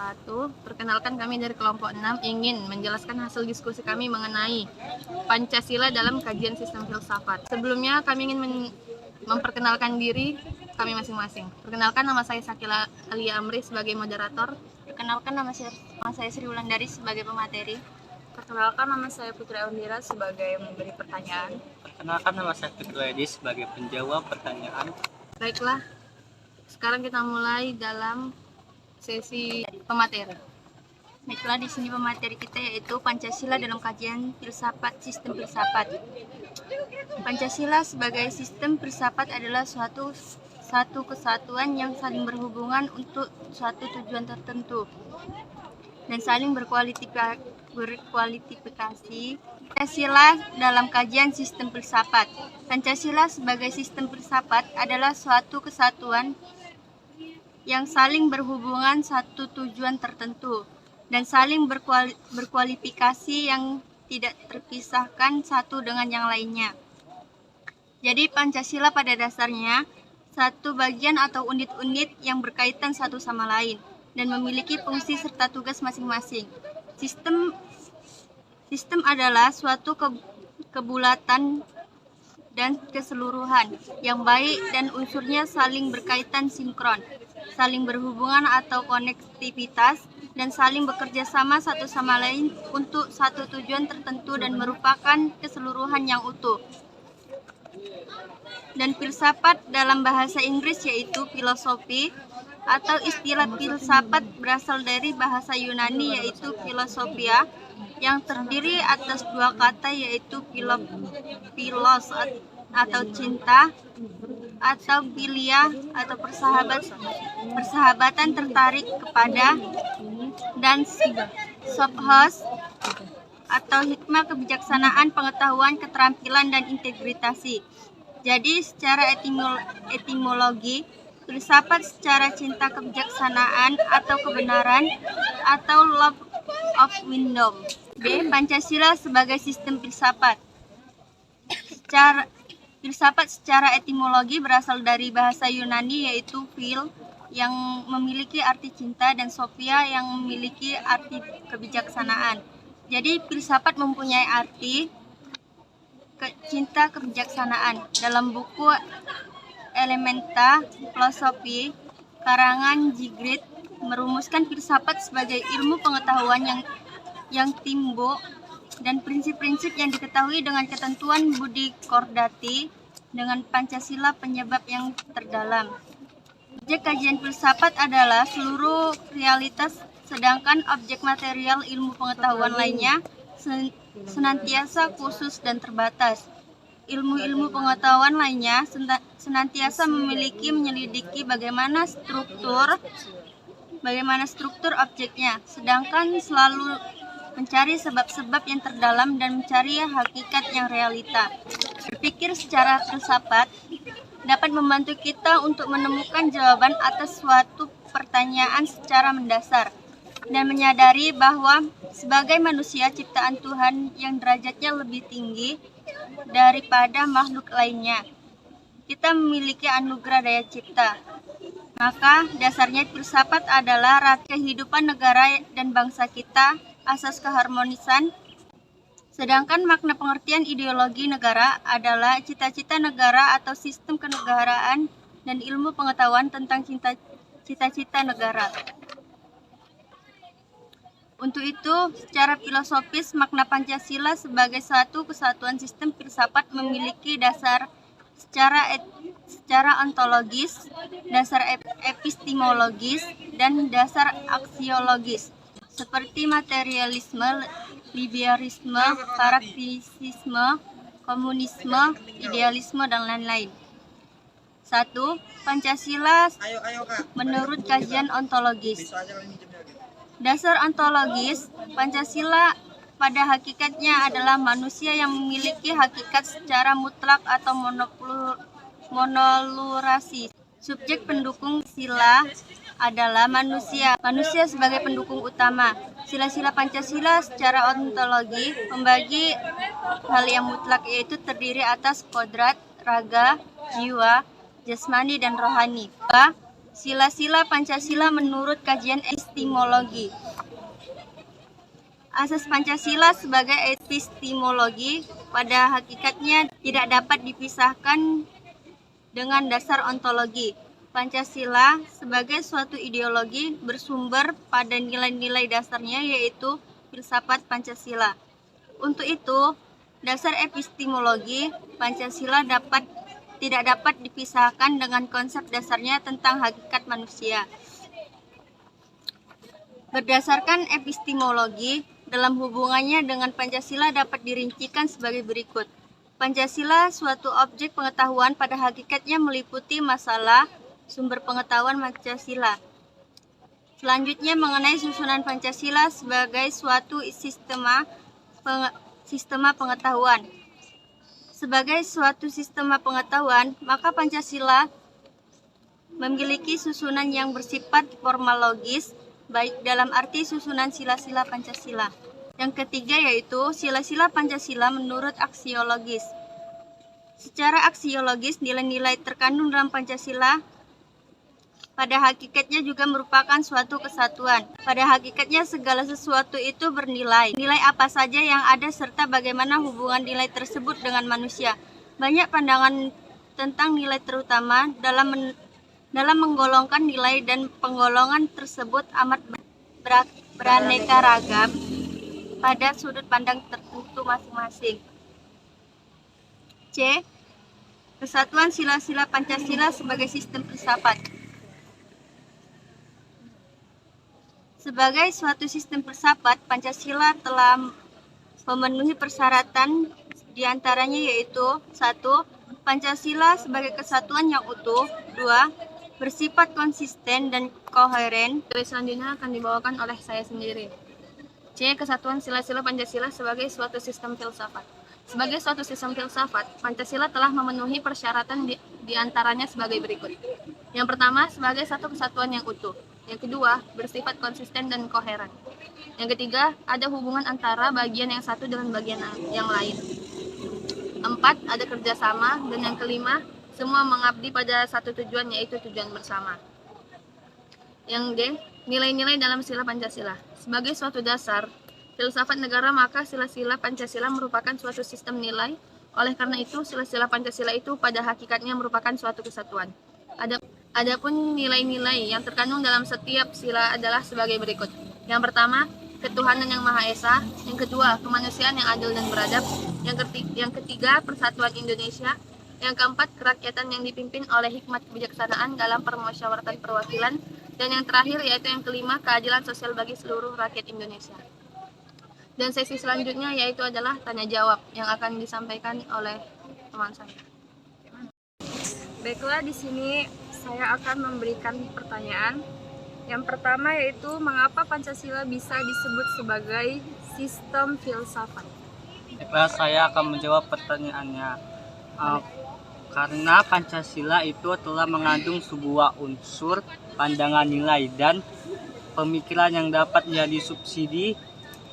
wabarakatuh. Perkenalkan, kami dari kelompok 6 ingin menjelaskan hasil diskusi kami mengenai Pancasila dalam kajian sistem filsafat. Sebelumnya kami ingin memperkenalkan diri kami masing-masing. Perkenalkan, nama saya Sakila Alia Amri sebagai moderator. Perkenalkan, nama saya Sri Wulandari sebagai pemateri. Perkenalkan, nama saya Putri Aundira sebagai memberi pertanyaan. Perkenalkan, nama saya Fikri Edi sebagai penjawab pertanyaan. Baiklah, sekarang kita mulai dalam sesi pemateri. Baiklah, di sini pemateri kita yaitu Pancasila dalam kajian filsafat sistem filsafat. Pancasila sebagai sistem filsafat adalah satu kesatuan yang saling berhubungan untuk suatu tujuan tertentu dan saling berkualifikasi. Pancasila dalam kajian sistem filsafat. Pancasila sebagai sistem filsafat adalah suatu kesatuan yang saling berhubungan satu tujuan tertentu dan saling berkualifikasi yang tidak terpisahkan satu dengan yang lainnya. Jadi Pancasila pada dasarnya satu bagian atau unit-unit yang berkaitan satu sama lain dan memiliki fungsi serta tugas masing-masing. Sistem adalah suatu kebulatan dan keseluruhan yang baik dan unsurnya saling berkaitan sinkron, saling berhubungan atau konektivitas, dan saling bekerja sama satu sama lain untuk satu tujuan tertentu dan merupakan keseluruhan yang utuh. Dan filsafat dalam bahasa Inggris yaitu filosofi, atau istilah filsafat berasal dari bahasa Yunani yaitu philosophia, yang terdiri atas dua kata yaitu philos atau cinta, atau philia atau persahabatan tertarik kepada, dan sophos atau hikmah, kebijaksanaan, pengetahuan, keterampilan, dan integritasi. Jadi secara etimologi, filsafat secara cinta, kebijaksanaan, atau kebenaran, atau love of wisdom. B. Pancasila sebagai sistem filsafat. Filsafat secara etimologi berasal dari bahasa Yunani yaitu phil yang memiliki arti cinta dan sophia yang memiliki arti kebijaksanaan. Jadi filsafat mempunyai arti cinta kebijaksanaan. Dalam buku Elementa Philosophy karangan Zygmunt merumuskan filsafat sebagai ilmu pengetahuan yang timbul dan prinsip-prinsip yang diketahui dengan ketentuan budi kordati dengan Pancasila penyebab yang terdalam. Objek kajian filsafat adalah seluruh realitas, sedangkan objek material ilmu pengetahuan lainnya senantiasa khusus dan terbatas. Ilmu-ilmu pengetahuan lainnya senantiasa menyelidiki bagaimana struktur objeknya, sedangkan selalu mencari sebab-sebab yang terdalam dan mencari hakikat yang realita. Berpikir secara filsafat dapat membantu kita untuk menemukan jawaban atas suatu pertanyaan secara mendasar dan menyadari bahwa sebagai manusia ciptaan Tuhan yang derajatnya lebih tinggi daripada makhluk lainnya, kita memiliki anugerah daya cipta. Maka dasarnya filsafat adalah kehidupan negara dan bangsa kita, asas keharmonisan. Sedangkan makna pengertian ideologi negara adalah cita-cita negara atau sistem kenegaraan dan ilmu pengetahuan tentang cita-cita negara. Untuk itu, secara filosofis, makna Pancasila sebagai satu kesatuan sistem filsafat memiliki dasar secara ontologis, dasar epistemologis, dan dasar aksiologis, seperti materialisme, liberalisme, praktisisme, komunisme, idealisme, dan lain-lain. 1. Pancasila menurut kajian ontologis. Dasar ontologis, Pancasila pada hakikatnya adalah manusia yang memiliki hakikat secara mutlak atau monolurasi. Subjek pendukung sila adalah manusia sebagai pendukung utama. Sila-sila Pancasila secara ontologi membagi hal yang mutlak, yaitu terdiri atas kodrat, raga, jiwa, jasmani, dan rohani. Sila-sila Pancasila menurut kajian epistemologi. Asas Pancasila sebagai epistemologi pada hakikatnya tidak dapat dipisahkan dengan dasar ontologi. Pancasila sebagai suatu ideologi bersumber pada nilai-nilai dasarnya yaitu filsafat Pancasila. Untuk itu, dasar epistemologi Pancasila tidak dapat dipisahkan dengan konsep dasarnya tentang hakikat manusia. Berdasarkan epistemologi, dalam hubungannya dengan Pancasila dapat dirincikan sebagai berikut. Pancasila suatu objek pengetahuan pada hakikatnya meliputi masalah sumber pengetahuan Pancasila. Selanjutnya mengenai susunan Pancasila sebagai suatu sistema pengetahuan. Sebagai suatu sistema pengetahuan, maka Pancasila memiliki susunan yang bersifat formalogis, baik dalam arti susunan sila-sila Pancasila. Yang ketiga yaitu sila-sila Pancasila menurut aksiologis. Secara aksiologis, nilai-nilai terkandung dalam Pancasila pada hakikatnya juga merupakan suatu kesatuan. Pada hakikatnya segala sesuatu itu bernilai. Nilai apa saja yang ada serta bagaimana hubungan nilai tersebut dengan manusia. Banyak pandangan tentang nilai terutama dalam menggolongkan nilai dan penggolongan tersebut amat beraneka ragam pada sudut pandang tertentu masing-masing. C. Kesatuan sila-sila Pancasila sebagai sistem filsafat. Sebagai suatu sistem filsafat, Pancasila telah memenuhi persyaratan diantaranya yaitu 1. Pancasila sebagai kesatuan yang utuh. 2. Bersifat konsisten dan koheren. Selanjutnya akan dibawakan oleh saya sendiri. C. Kesatuan sila-sila Pancasila sebagai suatu sistem filsafat. Sebagai suatu sistem filsafat, Pancasila telah memenuhi persyaratan diantaranya sebagai berikut. Yang pertama, sebagai satu kesatuan yang utuh. Yang kedua, bersifat konsisten dan koheren. Yang ketiga, ada hubungan antara bagian yang satu dengan bagian yang lain. 4. Ada kerjasama. Dan yang kelima, semua mengabdi pada satu tujuan, yaitu tujuan bersama. Yang D. Nilai-nilai dalam sila Pancasila. Sebagai suatu dasar filsafat negara, maka sila-sila Pancasila merupakan suatu sistem nilai. Oleh karena itu, sila-sila Pancasila itu pada hakikatnya merupakan suatu kesatuan. Adapun nilai-nilai yang terkandung dalam setiap sila adalah sebagai berikut. Yang pertama, ketuhanan yang Maha Esa. Yang kedua, kemanusiaan yang adil dan beradab. Yang ketiga, persatuan Indonesia. Yang keempat, kerakyatan yang dipimpin oleh hikmat kebijaksanaan dalam permusyawaratan perwakilan. Dan yang terakhir yaitu yang kelima, keadilan sosial bagi seluruh rakyat Indonesia. Dan sesi selanjutnya yaitu adalah tanya jawab yang akan disampaikan oleh teman saya. Baiklah, di sini saya akan memberikan pertanyaan. Yang pertama yaitu mengapa Pancasila bisa disebut sebagai sistem filsafat? Baiklah, saya akan menjawab pertanyaannya. Karena Pancasila itu telah mengandung sebuah unsur pandangan nilai dan pemikiran yang dapat menjadi subsidi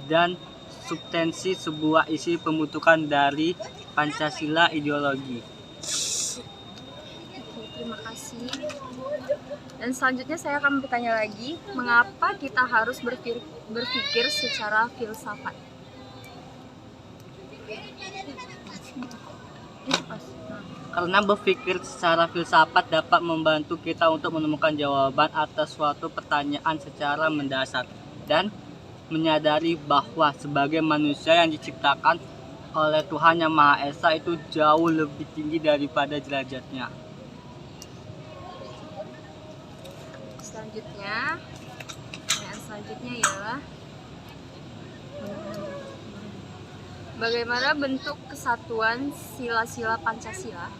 dan substansi sebuah isi pembentukan dari Pancasila ideologi. Oke, terima kasih. Dan selanjutnya saya akan bertanya lagi, mengapa kita harus berpikir secara filsafat? Karena berpikir secara filsafat dapat membantu kita untuk menemukan jawaban atas suatu pertanyaan secara mendasar dan menyadari bahwa sebagai manusia yang diciptakan oleh Tuhan Yang Maha Esa itu jauh lebih tinggi daripada derajatnya. Pertanyaan selanjutnya ialah bagaimana bentuk kesatuan sila-sila Pancasila?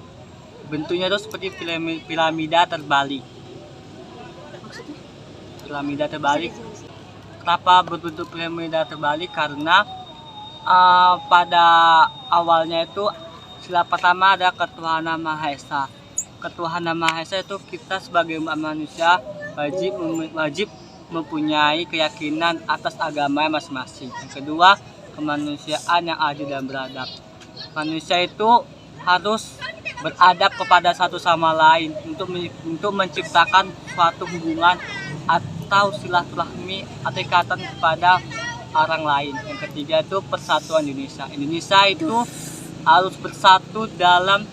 Bentuknya itu seperti piramida terbalik. Maksudnya? Piramida terbalik. Kenapa berbentuk piramida terbalik? Karena pada awalnya itu sila pertama ada ketuhanan Maha Esa. Ketuhanan Maha Esa itu kita sebagai manusia wajib mempunyai keyakinan atas agama masing-masing. Yang kedua, kemanusiaan yang adil dan beradab. Manusia itu harus beradab kepada satu sama lain untuk menciptakan suatu hubungan atau silaturahmi atau ikatan kepada orang lain. Yang ketiga itu persatuan Indonesia. Indonesia itu harus bersatu dalam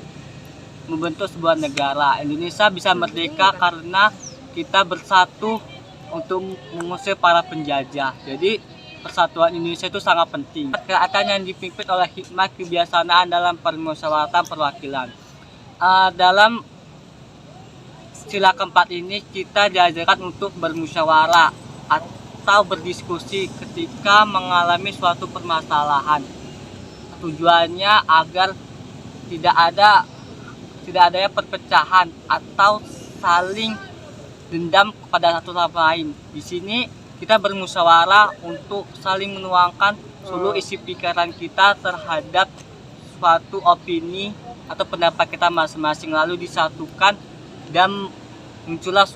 membentuk sebuah negara. Indonesia bisa merdeka karena kita bersatu untuk mengusir para penjajah. Jadi persatuan Indonesia itu sangat penting. Gerakan yang dipimpin oleh hikmah kebiasaan dalam permusyawaratan perwakilan. Dalam sila keempat ini kita diajarkan untuk bermusyawarah atau berdiskusi ketika mengalami suatu permasalahan. Tujuannya agar tidak adanya perpecahan atau saling dendam kepada satu sama lain. Di sini kita bermusyawarah untuk saling menuangkan seluruh isi pikiran kita terhadap suatu opini atau pendapat kita masing-masing, lalu disatukan dan muncullah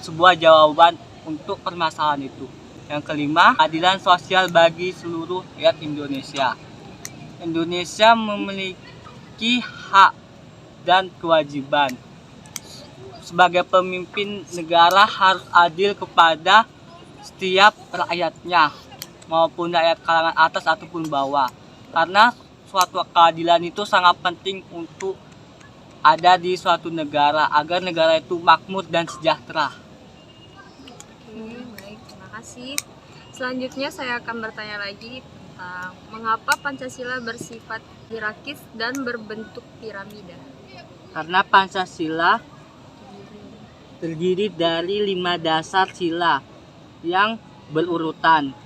sebuah jawaban untuk permasalahan itu. Yang kelima, keadilan sosial bagi seluruh rakyat Indonesia. Indonesia memiliki hak dan kewajiban. Sebagai pemimpin negara harus adil kepada setiap rakyatnya, maupun rakyat kalangan atas ataupun bawah. Karena suatu keadilan itu sangat penting untuk ada di suatu negara agar negara itu makmur dan sejahtera. Baik, terima kasih. Selanjutnya saya akan bertanya lagi tentang mengapa Pancasila bersifat hierarkis dan berbentuk piramida. Karena Pancasila terdiri dari 5 dasar sila yang berurutan,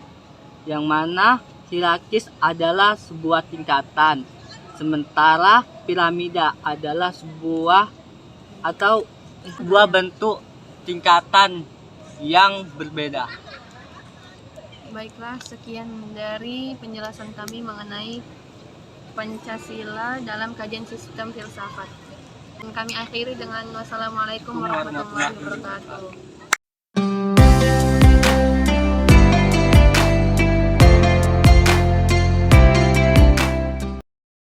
yang mana hierarkis adalah sebuah tingkatan, sementara piramida adalah sebuah bentuk tingkatan yang berbeda. Baiklah, sekian dari penjelasan kami mengenai Pancasila dalam kajian sistem filsafat. Dan kami akhiri dengan wassalamualaikum warahmatullahi wabarakatuh.